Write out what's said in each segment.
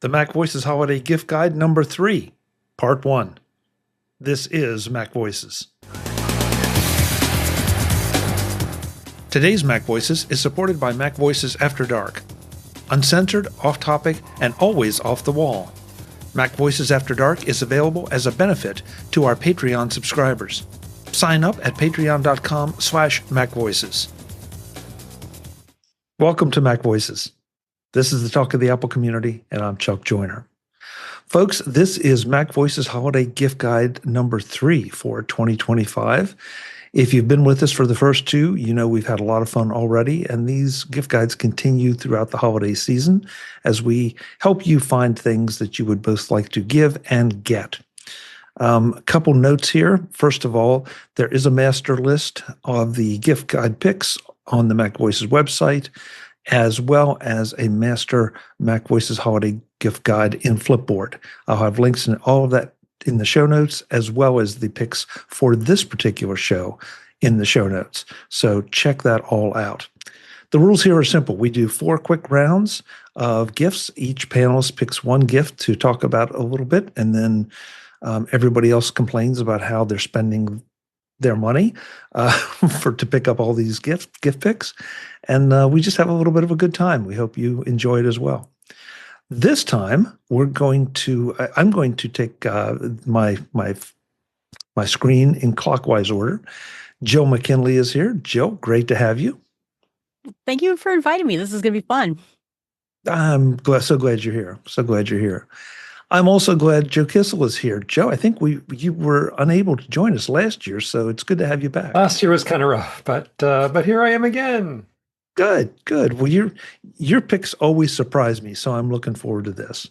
The MacVoices Holiday Gift Guide number 3, Part 1. This is MacVoices. Today's MacVoices is supported by MacVoices After Dark. Uncensored, off-topic, and always off the wall. MacVoices After Dark is available as a benefit to our Patreon subscribers. Sign up at patreon.com/MacVoices. Welcome to MacVoices. This is the talk of the Apple community, and I'm Chuck Joyner. Folks, this is MacVoices Holiday Gift Guide number 3 for 2025. If you've been with us for the first 2, you know we've had a lot of fun already, and these gift guides continue throughout the holiday season as we help you find things that you would both like to give and get. A couple notes here. First of all, there is a master list of the gift guide picks on the MacVoices website, as well as a master MacVoices Holiday Gift Guide in Flipboard. I'll have links in all of that in the show notes, as well as the picks for this particular show in the show notes. So check that all out. The rules here are simple. We do 4 quick rounds of gifts. Each panelist picks one gift to talk about a little bit, and then everybody else complains about how they're spending their money to pick up all these gift picks. And we just have a little bit of a good time. We hope you enjoy it as well. This time, I'm going to take my screen in clockwise order. Jill McKinley is here. Jill, great to have you. Thank you for inviting me. This is going to be fun. I'm so glad you're here. So glad you're here. I'm also glad Joe Kissell is here. Joe, I think you were unable to join us last year, so it's good to have you back. Last year was kind of rough, but here I am again. Good. Well, your picks always surprise me, so I'm looking forward to this.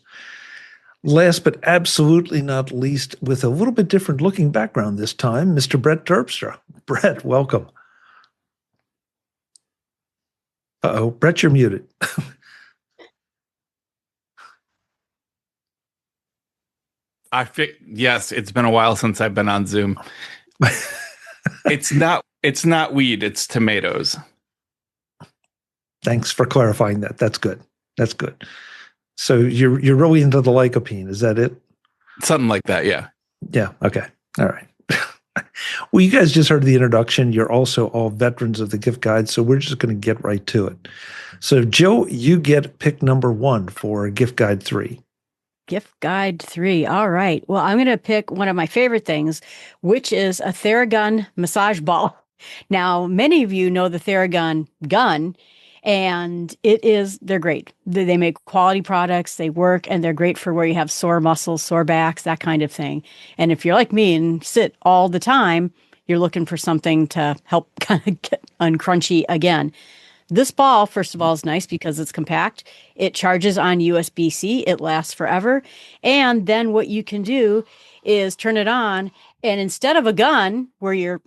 Last but absolutely not least, with a little bit different looking background this time, Mr. Brett Terpstra. Brett, welcome. Uh-oh, Brett, you're muted. Yes, it's been a while since I've been on Zoom. It's not weed, it's tomatoes. Thanks for clarifying that. That's good. So you're really into the lycopene, is that it? Something like that, yeah. Yeah, okay. All right. Well, you guys just heard the introduction. You're also all veterans of the gift guide, so we're just going to get right to it. So Joe, you get pick number 1 for gift guide 3. Gift guide 3. All right. Well, I'm going to pick one of my favorite things, which is a Theragun massage ball. Now, many of you know the Theragun gun, and they're great. They make quality products, they work, and they're great for where you have sore muscles, sore backs, that kind of thing. And if you're like me and sit all the time, you're looking for something to help kind of get uncrunchy again. This ball, first of all, is nice because it's compact. It charges on USB-C. It lasts forever. And then what you can do is turn it on, and instead of a gun where you're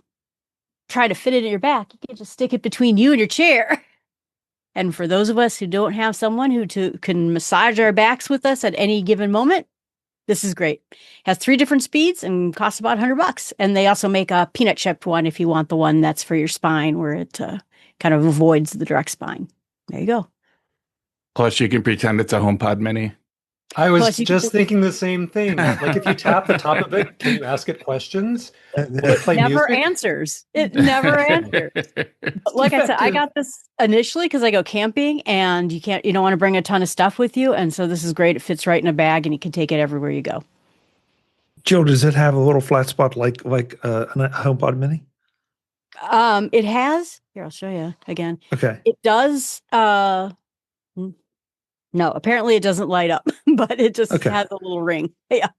trying to fit it in your back, you can just stick it between you and your chair. And for those of us who don't have someone who can massage our backs with us at any given moment, this is great. It has 3 different speeds and costs about $100. And they also make a peanut chipped one if you want the one that's for your spine, where it kind of avoids the direct spine. There you go. Plus, you can pretend it's a HomePod Mini. I was just thinking the same thing. Like, if you tap the top of it, can you ask it questions? It never answers. It never answers. But like I said, I got this initially because I go camping, and you don't want to bring a ton of stuff with you, and so this is great. It fits right in a bag, and you can take it everywhere you go. Joe, does it have a little flat spot like a HomePod Mini? It has. Here, I'll show you again. Okay. It does. No, apparently it doesn't light up, but it just has a little ring. Yeah.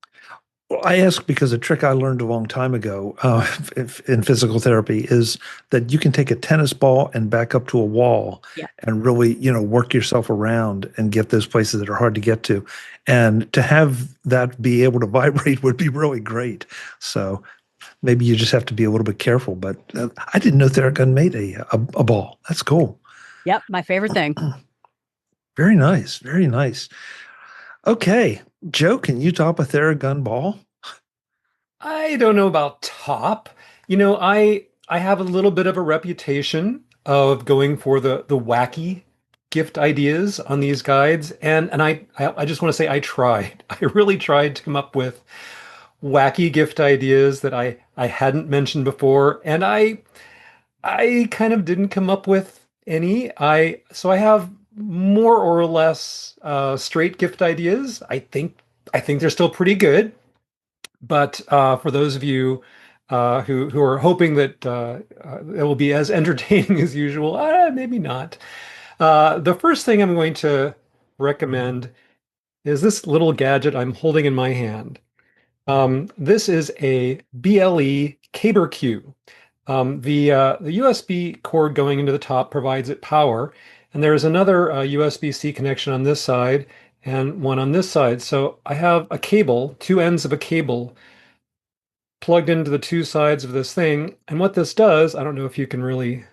Well, I ask because a trick I learned a long time ago in physical therapy is that you can take a tennis ball and back up to a wall and really, work yourself around and get those places that are hard to get to. And to have that be able to vibrate would be really great. So maybe you just have to be a little bit careful. But I didn't know Theragun made a ball. That's cool. Yep, my favorite thing. Very nice. Very nice. Okay. Joe, can you top a Theragun ball? I don't know about top. I have a little bit of a reputation of going for the wacky gift ideas on these guides, and I just want to say I tried. I really tried to come up with wacky gift ideas that I hadn't mentioned before, and I kind of didn't come up with any. I have more or less straight gift ideas. I think they're still pretty good, but for those of you who are hoping that it will be as entertaining as usual, maybe not. The first thing I'm going to recommend is this little gadget I'm holding in my hand. This is a BLE CABRE-Q. The USB cord going into the top provides it power, and there's another USB-C connection on this side and one on this side. So I have a cable, two ends of a cable plugged into the two sides of this thing. And what this does, I don't know if you can really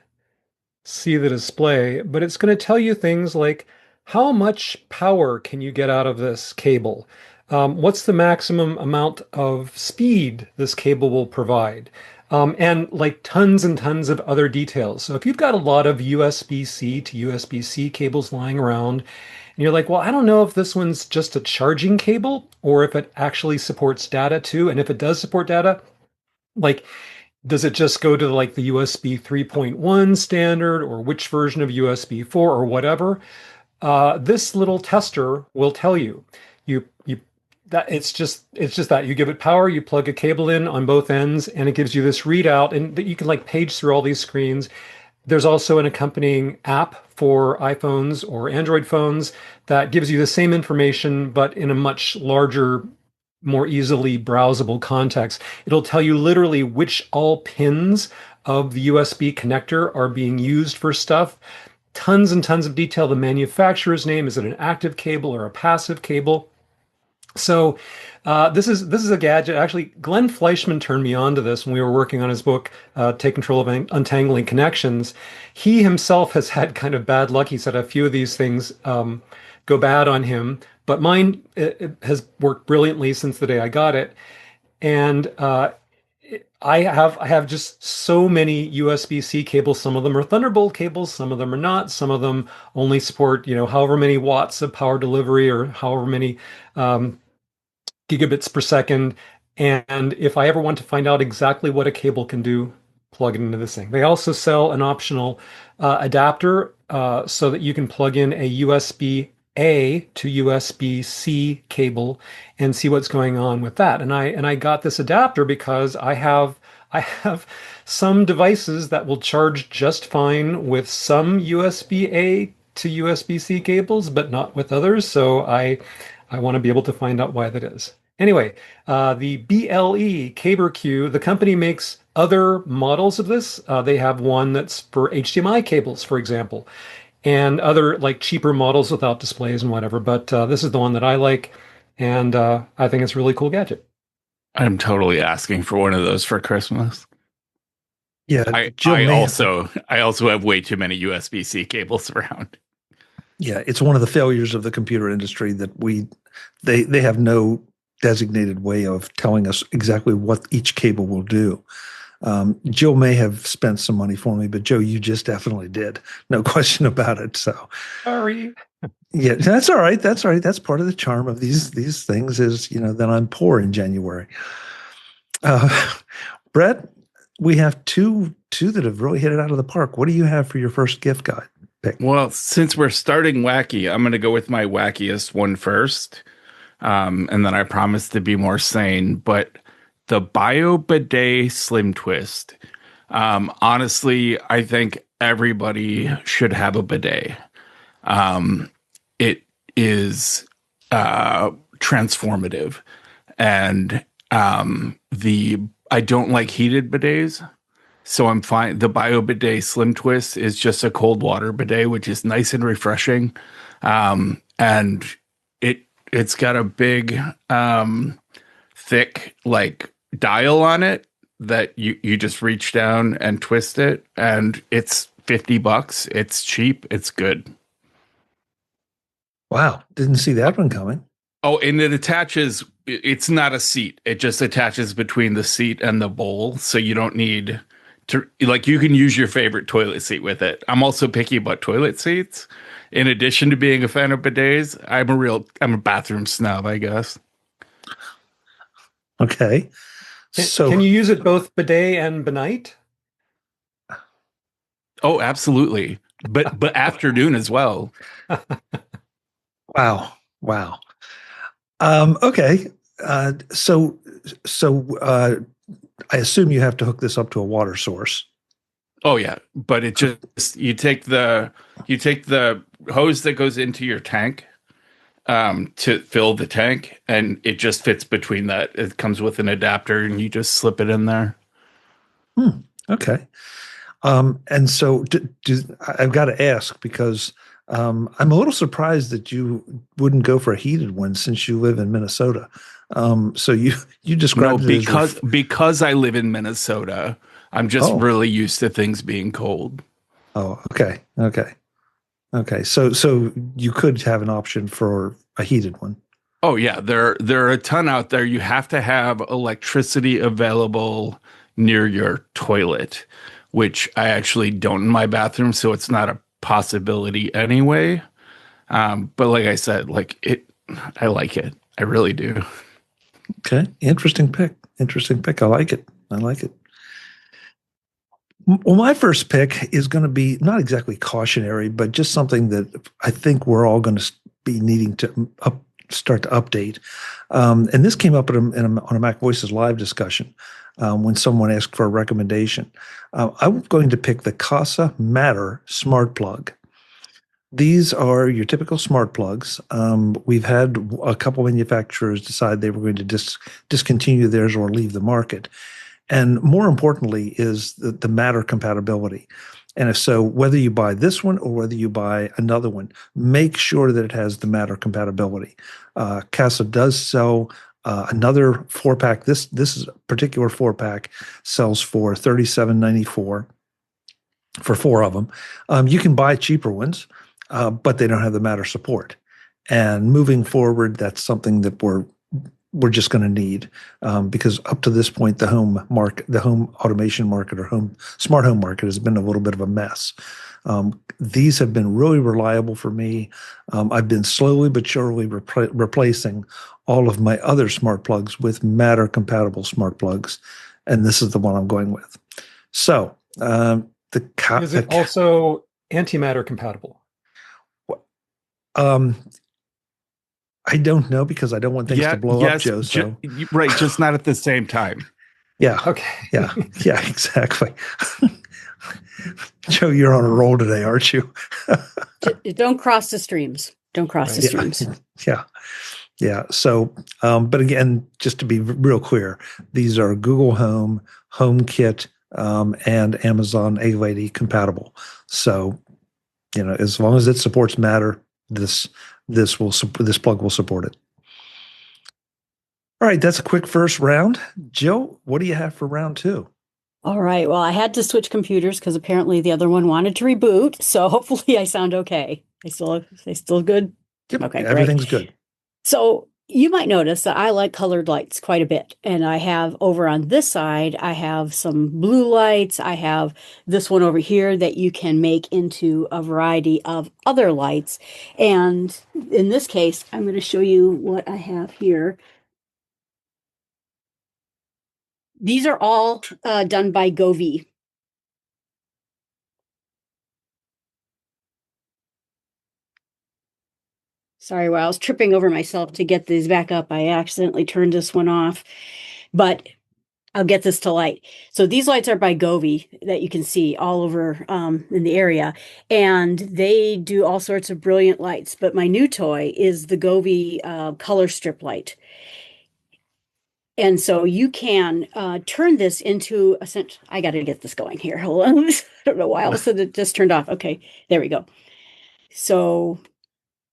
see the display, but it's going to tell you things like how much power can you get out of this cable? What's the maximum amount of speed this cable will provide? And like tons and tons of other details. So if you've got a lot of USB-C to USB-C cables lying around, and you're like, well, I don't know if this one's just a charging cable or if it actually supports data too. And if it does support data, like, does it just go to like the USB 3.1 standard or which version of USB 4 or whatever? This little tester will tell you. You that it's just that you give it power, you plug a cable in on both ends, and it gives you this readout, and that you can like page through all these screens. There's also an accompanying app for iPhones or Android phones that gives you the same information, but in a much larger, more easily browsable context. It'll tell you literally which all pins of the USB connector are being used for stuff. Tons and tons of detail. The manufacturer's name, is it an active cable or a passive cable? So this is a gadget. Actually, Glenn Fleischman turned me on to this when we were working on his book, Take Control of Untangling Connections. He himself has had kind of bad luck. He said a few of these things go bad on him, but mine it has worked brilliantly since the day I got it. And I have just so many USB-C cables. Some of them are Thunderbolt cables, some of them are not. Some of them only support, however many watts of power delivery or however many gigabits per second. And if I ever want to find out exactly what a cable can do, plug it into this thing. They also sell an optional adapter so that you can plug in a USB-A to USB-C cable and see what's going on with that. And I got this adapter because I have some devices that will charge just fine with some USB-A to USB-C cables, but not with others. So I want to be able to find out why that is. Anyway, the BLE CABRE-Q, the company makes other models of this. They have one that's for HDMI cables, for example, and other like cheaper models without displays and whatever. But this is the one that I like, and I think it's a really cool gadget. I'm totally asking for one of those for Christmas. Yeah, I also have way too many USB-C cables around. Yeah, it's one of the failures of the computer industry that they have no designated way of telling us exactly what each cable will do. Jill may have spent some money for me, but Joe, you just definitely did. No question about it. So sorry. Yeah, that's all right. That's all right. That's part of the charm of these things is, that I'm poor in January. Brett, we have two that have really hit it out of the park. What do you have for your first gift guide pick? Well, since we're starting wacky, I'm going to go with my wackiest one first. And then I promise to be more sane, but the BioBidet Slim Twist. Honestly, I think everybody should have a bidet. It is transformative, and I don't like heated bidets, so I'm fine. The BioBidet Slim Twist is just a cold water bidet, which is nice and refreshing, and it's got a big, thick like dial on it that you just reach down and twist it, and it's $50. It's cheap. It's good. Wow, didn't see that one coming. Oh, and it attaches. It's not a seat. It just attaches between the seat and the bowl, so you don't need to. Like, you can use your favorite toilet seat with it. I'm also picky about toilet seats, in addition to being a fan of bidets, I'm a bathroom snob, I guess. Okay. Can you use it both bidet and benite? Oh, absolutely. But afternoon as well. Wow. Wow. Okay. So I assume you have to hook this up to a water source. Oh yeah, but it just you take the hose that goes into your tank to fill the tank, and it just fits between that. It comes with an adapter, and you just slip it in there. Okay. And so I've got to ask because I'm a little surprised that you wouldn't go for a heated one since you live in Minnesota. So you described it because I live in Minnesota. I'm just really used to things being cold. Oh, okay. So you could have an option for a heated one. Oh yeah, there are a ton out there. You have to have electricity available near your toilet, which I actually don't in my bathroom, so it's not a possibility anyway. But like I said, I like it. I really do. Okay. Interesting pick. I like it. Well, my first pick is going to be not exactly cautionary, but just something that I think we're all going to be needing to start to update. And this came up on a MacVoices live discussion when someone asked for a recommendation. I'm going to pick the Kasa Matter smart plug. These are your typical smart plugs. We've had a couple manufacturers decide they were going to discontinue theirs or leave the market. And more importantly is the Matter compatibility. And if so, whether you buy this one or whether you buy another one, make sure that it has the Matter compatibility. Kasa does sell another 4-pack. This is a particular 4-pack sells for $37.94 for 4 of them. You can buy cheaper ones, but they don't have the Matter support. And moving forward, that's something that we're just going to need because up to this point, the home automation market or smart home market has been a little bit of a mess. These have been really reliable for me. I've been slowly but surely replacing all of my other smart plugs with Matter compatible smart plugs, and this is the one I'm going with. So is it also antimatter compatible? I don't know because I don't want things to blow up, Joe. Right, just not at the same time. Yeah. Okay. Yeah, exactly. Joe, you're on a roll today, aren't you? Don't cross the streams. The streams. Yeah. So, but again, just to be real clear, these are Google Home, HomeKit, and Amazon A-Lady compatible. So, as long as it supports Matter, this plug will support it. All right, that's a quick first round. Jill, what do you have for round 2? All right. Well, I had to switch computers because apparently the other one wanted to reboot. So hopefully I sound okay. They still good? Yep. Okay, everything's great. Good. So you might notice that I like colored lights quite a bit. And I have over on this side, I have some blue lights. I have this one over here that you can make into a variety of other lights. And in this case, I'm going to show you what I have here. These are all done by Govee. Sorry, while I was tripping over myself to get these back up, I accidentally turned this one off, but I'll get this to light. So these lights are by Govee that you can see all over in the area, and they do all sorts of brilliant lights. But my new toy is the Govee color strip light. And so you can turn this into I got to get this going here. Hold on. I don't know why all of a sudden it just turned off. Okay, there we go. So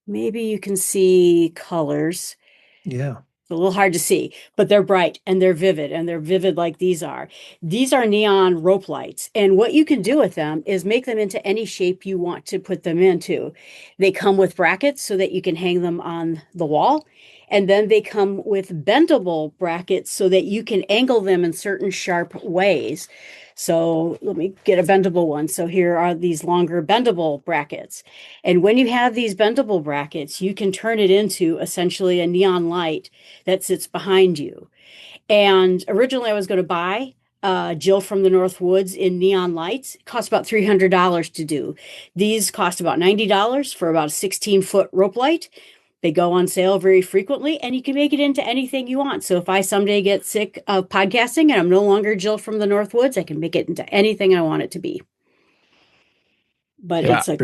maybe you can see colors. Yeah. It's a little hard to see, but they're bright and they're vivid like these are. These are neon rope lights. And what you can do with them is make them into any shape you want to put them into. They come with brackets so that you can hang them on the wall. And then they come with bendable brackets so that you can angle them in certain sharp ways. So let me get a bendable one. So here are these longer bendable brackets. And when you have these bendable brackets, you can turn it into essentially a neon light that sits behind you. And originally I was going to buy Jill from the North Woods in neon lights. It cost about $300 to do. These cost about $90 for about a 16-foot rope light. They go on sale very frequently, and you can make it into anything you want. So if I someday get sick of podcasting and I'm no longer Jill from the North Woods, I can make it into anything I want it to be. But Yeah, it's like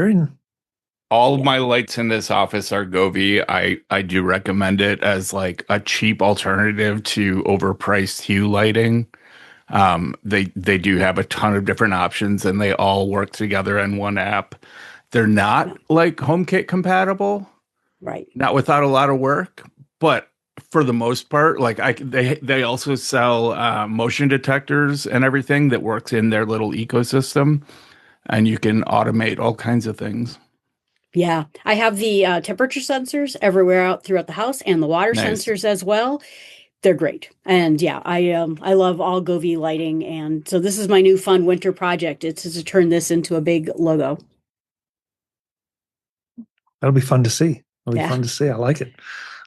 all of my lights in this office are Govee. I do recommend it as like a cheap alternative to overpriced hue lighting. They do have a ton of different options, and they all work together in one app. They're not like HomeKit compatible, right? Not without a lot of work, but for the most part, like they also sell motion detectors and everything that works in their little ecosystem, and you can automate all kinds of things. Yeah, I have the temperature sensors everywhere out throughout the house, and the water Nice. sensors as well. They're great. And yeah, I love all Govee lighting. And so this is my new fun winter project. It's to turn this into a big logo. That'll be fun to see. It'll be Yeah. fun to see. I like it.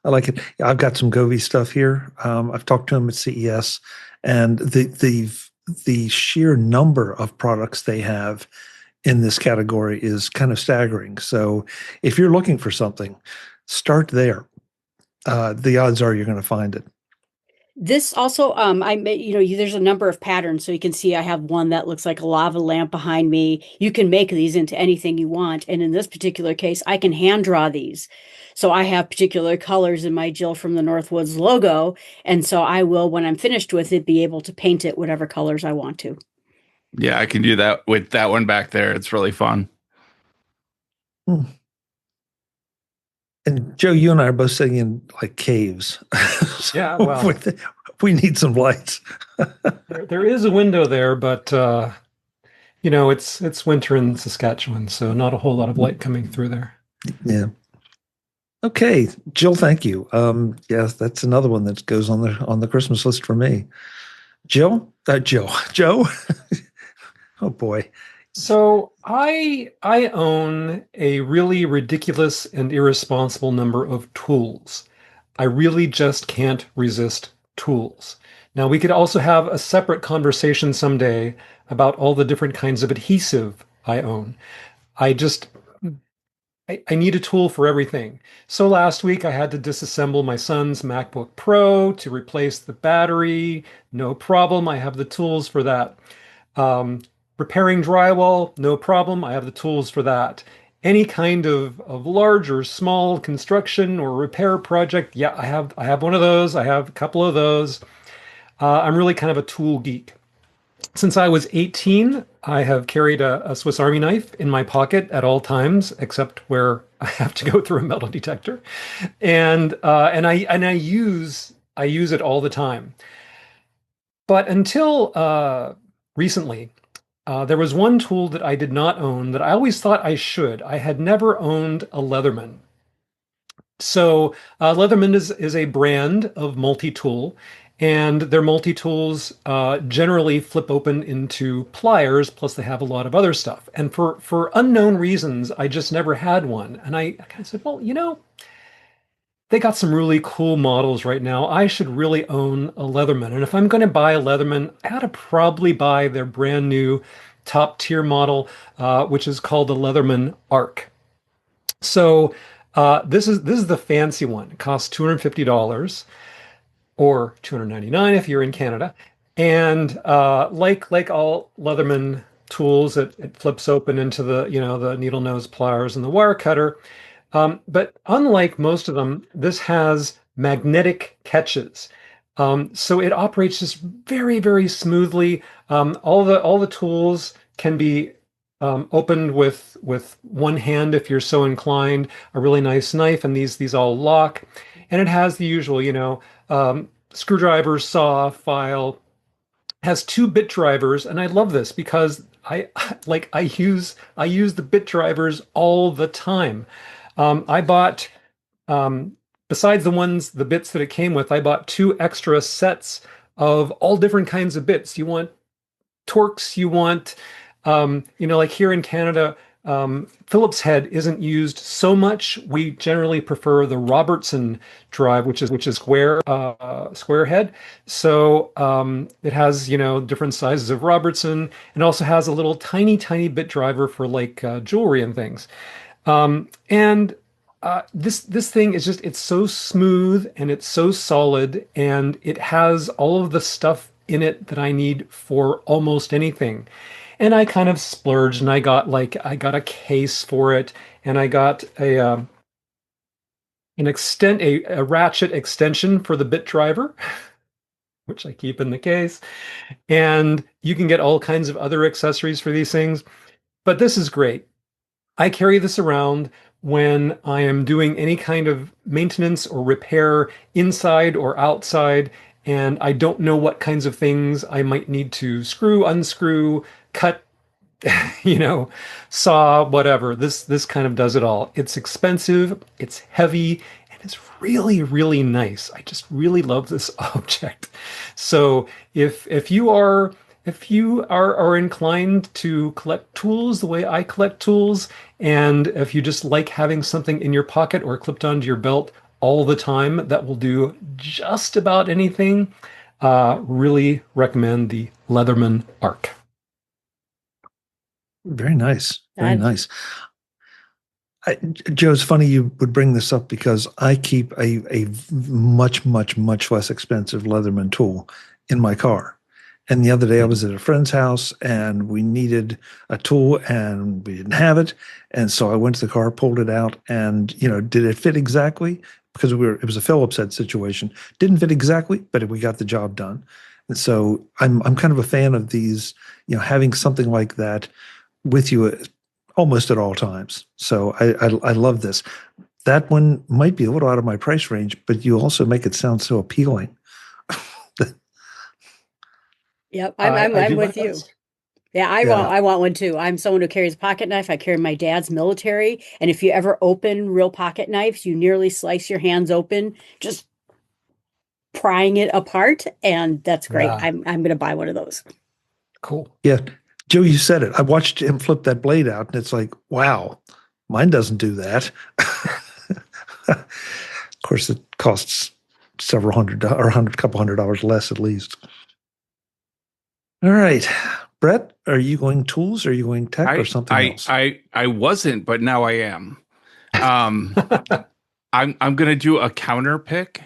I like it. I've got some Govee stuff here. I've talked to them at CES, and the sheer number of products they have in this category is kind of staggering. So if you're looking for something, start there. The odds are you're going to find it. This also, there's a number of patterns. So you can see I have one that looks like a lava lamp behind me. You can make these into anything you want. And in this particular case, I can hand draw these. So I have particular colors in my Jill from the Northwoods logo. And so I will, when I'm finished with it, be able to paint it whatever colors I want to. Yeah, I can do that with that one back there. It's really fun. And Joe, you and I are both sitting in like caves. So yeah, well, we need some lights. there is a window there, but it's winter in Saskatchewan, so not a whole lot of light coming through there. Yeah. Okay, Jill, thank you. Yes, that's another one that goes on the Christmas list for me. Joe. Oh boy. So I own a really ridiculous and irresponsible number of tools. I really just can't resist tools. Now, we could also have a separate conversation someday about all the different kinds of adhesive I own. I need a tool for everything. So last week I had to disassemble my son's MacBook Pro to replace the battery. No problem. I have the tools for that. Repairing drywall, no problem. I have the tools for that. Any kind of large or small construction or repair project, yeah, I have one of those. I have a couple of those. I'm really kind of a tool geek. Since I was 18, I have carried a Swiss Army knife in my pocket at all times, except where I have to go through a metal detector, and I use it all the time. But until recently, there was one tool that I did not own that I always thought I should. I had never owned a Leatherman. So Leatherman is a brand of multi-tool, and their multi-tools generally flip open into pliers, plus they have a lot of other stuff. And for unknown reasons, I just never had one. And I kind of said, well, they got some really cool models right now. I should really own a Leatherman. And if I'm going to buy a Leatherman, I ought to probably buy their brand new top tier model, which is called the Leatherman Arc. So this is the fancy one. It costs $250 or $299 if you're in Canada. And like all Leatherman tools, it flips open into the needle nose pliers and the wire cutter. But unlike most of them, this has magnetic catches. So it operates just very, very smoothly. All the tools can be opened with one hand if you're so inclined. A really nice knife, and these all lock. And it has the usual, screwdriver, saw, file. Has 2 bit drivers, and I love this because I use the bit drivers all the time. I bought besides the bits that it came with, I bought 2 extra sets of all different kinds of bits. You want Torx, you want, like here in Canada, Phillips head isn't used so much. We generally prefer the Robertson drive, which is square head. So it has different sizes of Robertson, and also has a little tiny bit driver for like jewelry and things. And this thing is it's so smooth and it's so solid, and it has all of the stuff in it that I need for almost anything. And I kind of splurged, and I got a case for it, and I got a ratchet extension for the bit driver, which I keep in the case. And you can get all kinds of other accessories for these things. But this is great. I carry this around when I am doing any kind of maintenance or repair inside or outside, and I don't know what kinds of things I might need to screw, unscrew, cut, saw, whatever. This kind of does it all. It's expensive, it's heavy, and it's really, really nice. I just really love this object. So if you are inclined to collect tools the way I collect tools, and if you just like having something in your pocket or clipped onto your belt all the time that will do just about anything, really recommend the Leatherman Arc. Very nice. Very nice. Joe, it's funny you would bring this up because I keep a much, much, much less expensive Leatherman tool in my car. And the other day I was at a friend's house and we needed a tool and we didn't have it. And so I went to the car, pulled it out, and, did it fit exactly? Because it was a Phillips head situation. Didn't fit exactly, but we got the job done. And so I'm kind of a fan of these, having something like that with you almost at all times. So I love this. That one might be a little out of my price range, but you also make it sound so appealing. Yep, I'm with you. Yeah, I want one too. I'm someone who carries a pocket knife. I carry my dad's military, and if you ever open real pocket knives, you nearly slice your hands open just prying it apart, and that's great. Yeah. I'm going to buy one of those. Cool. Yeah, Joe, you said it. I watched him flip that blade out, and it's like, wow, mine doesn't do that. Of course, it costs several hundred or couple $100 less at least. All right, Brett, are you going tools? Or are you going tech or something else? I wasn't, but now I am. I'm going to do a counter pick.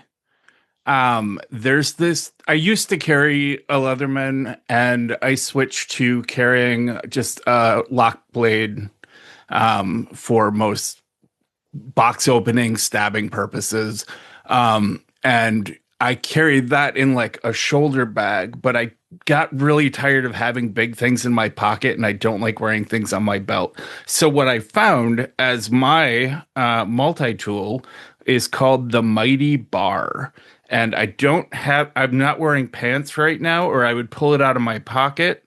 There's this. I used to carry a Leatherman, and I switched to carrying just a lock blade for most box opening, stabbing purposes. And I carried that in like a shoulder bag, but I got really tired of having big things in my pocket, and I don't like wearing things on my belt. So what I found as my multi-tool is called the Mighty Bar. And I'm not wearing pants right now, or I would pull it out of my pocket.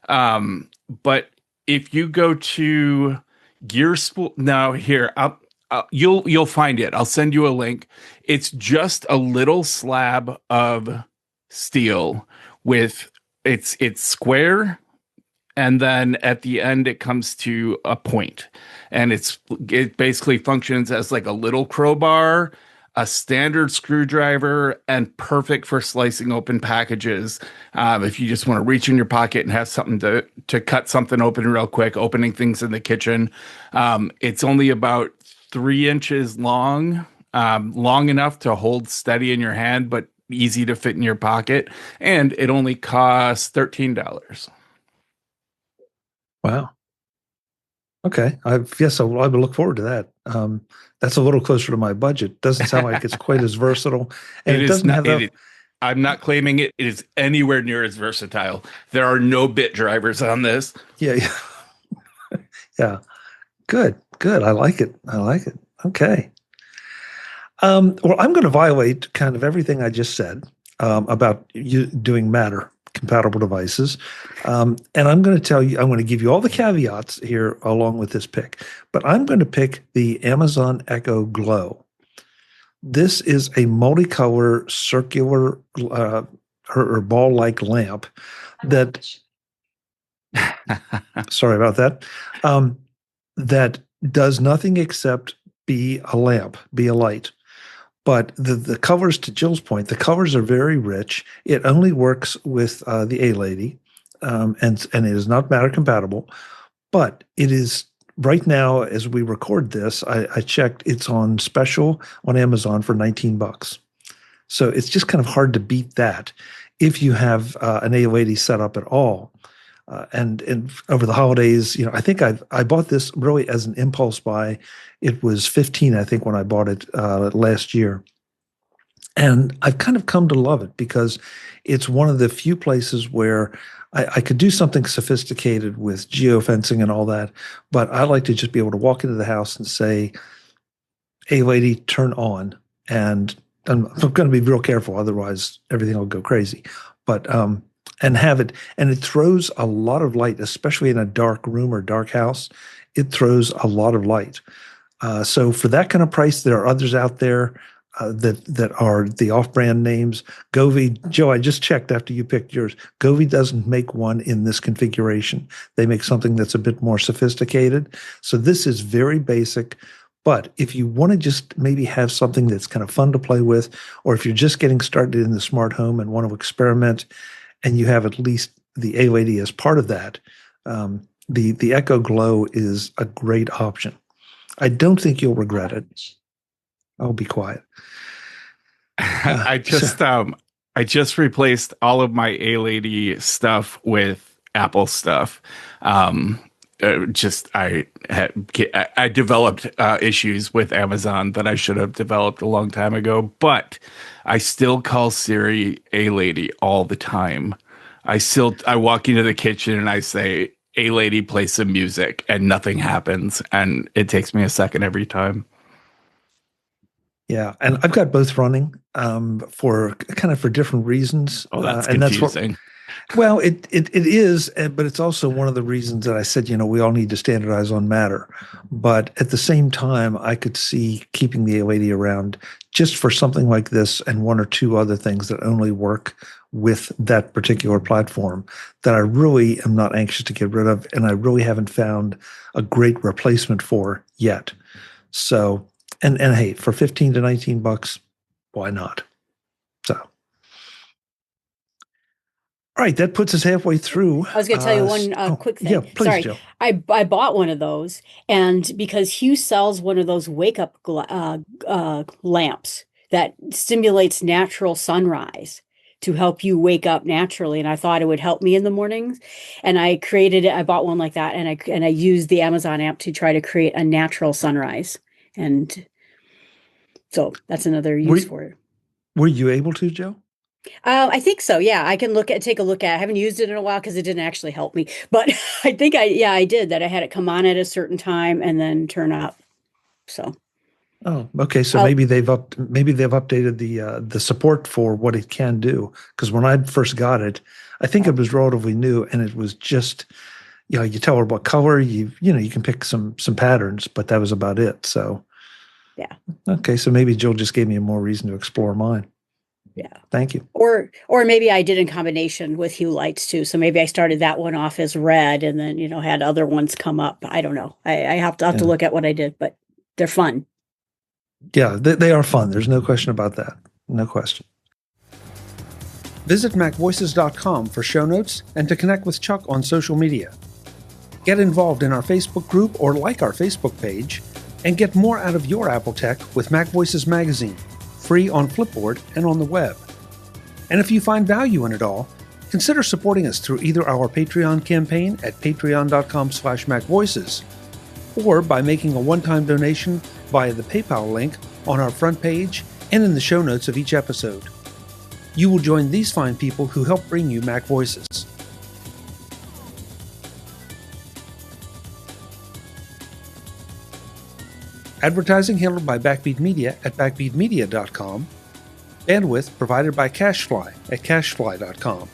But if you go to Gear Spool, now here, you'll find it. I'll send you a link. It's just a little slab of steel with it's square, and then at the end it comes to a point, and it basically functions as like a little crowbar, a standard screwdriver, and perfect for slicing open packages. If you just want to reach in your pocket and have something to cut something open real quick, opening things in the kitchen. It's only about 3 inches long, long enough to hold steady in your hand, but easy to fit in your pocket. And it only costs $13. Wow. Okay. I will look forward to that. That's a little closer to my budget. Doesn't sound like it's quite as versatile. And it doesn't have I'm not claiming it is anywhere near as versatile. There are no bit drivers on this. Yeah. Yeah. Good. I like it. Okay. Well, I'm going to violate kind of everything I just said about you doing Matter compatible devices. And I'm going to give you all the caveats here along with this pick, but I'm going to pick the Amazon Echo Glow. This is a multicolor circular or ball-like lamp that, sorry about that, that does nothing except be a lamp, be a light. But the colors, to Jill's point, the colors are very rich. It only works with the A-Lady, and it is not Matter compatible. But it is, right now, as we record this, I checked, it's on special on Amazon for $19. So it's just kind of hard to beat that if you have an A-Lady set up at all. And over the holidays, I think I bought this really as an impulse buy. It was $15, I think, when I bought it last year. And I've kind of come to love it because it's one of the few places where I could do something sophisticated with geofencing and all that, but I like to just be able to walk into the house and say, "Hey, lady, turn on." And I'm going to be real careful, otherwise everything will go crazy. But and have it, and it throws a lot of light, especially in a dark room or dark house. It throws a lot of light. So for that kind of price, there are others out there that are the off-brand names. Govee, Joe, I just checked after you picked yours. Govee doesn't make one in this configuration. They make something that's a bit more sophisticated. So this is very basic. But if you want to just maybe have something that's kind of fun to play with, or if you're just getting started in the smart home and want to experiment, and you have at least the A-Lady as part of that, the Echo Glow is a great option. I don't think you'll regret it. I'll be quiet. I just replaced all of my A-Lady stuff with Apple stuff. I developed issues with Amazon that I should have developed a long time ago, but I still call Siri A-Lady all the time. I walk into the kitchen and I say, "A-Lady, play some music," and nothing happens. And it takes me a second every time. Yeah. And I've got both running for different reasons. Oh, that's and confusing. Well, it is, but it's also one of the reasons that I said, we all need to standardize on Matter. But at the same time, I could see keeping the A-Lady around just for something like this and one or two other things that only work with that particular platform that I really am not anxious to get rid of, and I really haven't found a great replacement for yet. So, and hey, for $15 to $19, why not? So. All right, that puts us halfway through. I was going to tell you one quick thing. Yeah, please, Sorry, Jill. I bought one of those, and because Hugh sells one of those wake-up lamps that stimulates natural sunrise to help you wake up naturally, and I thought it would help me in the mornings, and I bought one like that, and I used the Amazon app to try to create a natural sunrise, and so that's another use for it. Were you able to, Joe? I think so. Yeah, I can take a look at it. I haven't used it in a while because it didn't actually help me. But I think I did that. I had it come on at a certain time and then turn up. So. Oh, okay. So maybe they've updated the support for what it can do. Because when I first got it, I think it was relatively new, and it was just, you tell her what color, you can pick some patterns, but that was about it. So. Yeah. Okay, so maybe Jill just gave me more reason to explore mine. Yeah. Thank you. Or maybe I did in combination with Hue lights too. So maybe I started that one off as red and then, had other ones come up. I don't know. I have to look at what I did, but they're fun. Yeah, they are fun. There's no question about that. No question. Visit MacVoices.com for show notes and to connect with Chuck on social media. Get involved in our Facebook group or like our Facebook page, and get more out of your Apple tech with MacVoices Magazine, free on Flipboard and on the web. And if you find value in it all, consider supporting us through either our Patreon campaign at patreon.com/MacVoices, or by making a one-time donation via the PayPal link on our front page and in the show notes of each episode. You will join these fine people who help bring you MacVoices. Advertising handled by Backbeat Media at backbeatmedia.com. Bandwidth provided by CacheFly at cachefly.com.